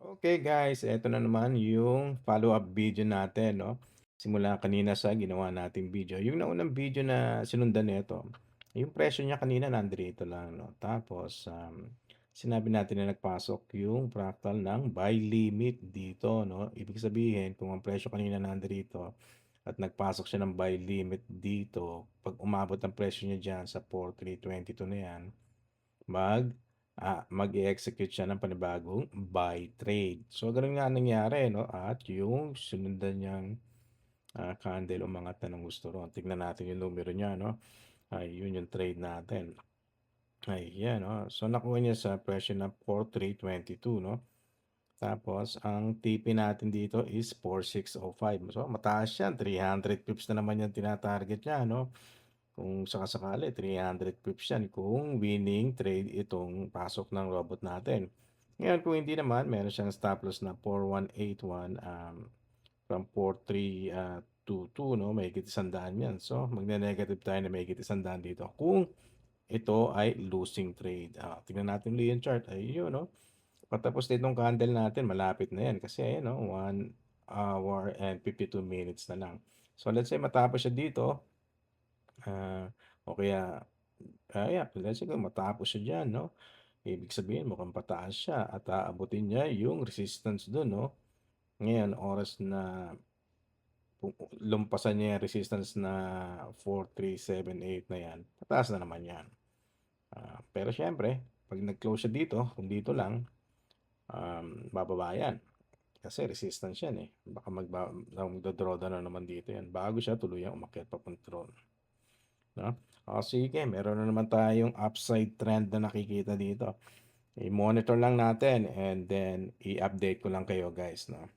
Okay guys, eto na naman yung follow-up video natin 'no. Simula kanina sa ginawa nating video. Yung naunang video na sinundan nito, yung presyo niya kanina nandito lang 'no. Tapos, sinabi natin na nagpasok yung fractal ng buy limit dito 'no. Ibig sabihin kung ang presyo kanina nandito at nagpasok siya ng buy limit dito, 'pag umabot ang presyo niya diyan sa 4,322 na 'yan, mag-e-execute siya ng panibagong buy trade. So, gano'n nga nangyari 'no, at yung sinundan niyang, candle umangat na ng gusto ron. Tignan natin yung numero niya 'no. Ayun yung trade natin. Ayan, so nakuha niya sa presyo na 4,322 2 'no. Tapos ang TP natin dito is 4,605. So mataas yan, 300 pips na naman yung tina-target niya 'no. Kung saka-sakali 300 pips yan kung winning trade itong pasok ng robot natin. Ngayon kung hindi naman, meron siyang stop loss na 4,181, from 4,322 'no, mahigit 100 yan. So magne-negative tayo na mahigit 100 dito kung ito ay losing trade. Tingnan natin ulit yung chart, ayun 'no, patapos nitong candle natin malapit na yan kasi ayan 'no, 1 hour and 52 minutes na lang. So let's say matapos siya dito, o kaya yeah, let's say kung matapos siya diyan 'no, ibig sabihin mukhang pataas siya at aabutin niya yung resistance dun 'no. Ngayon oras na lumpasan niya yung resistance na 4,378 na yan, pataas na naman yan. Pero siyempre 'pag nag-close siya dito, kung dito lang, bababa yan. Kasi resistance yan, eh. Baka magdo-drawdown na naman dito yan bago siya tuluyang umakyat papunta ron, 'no? Sige, meron na naman tayong upside trend na nakikita dito. I-monitor lang natin and then i-update ko lang kayo guys 'no.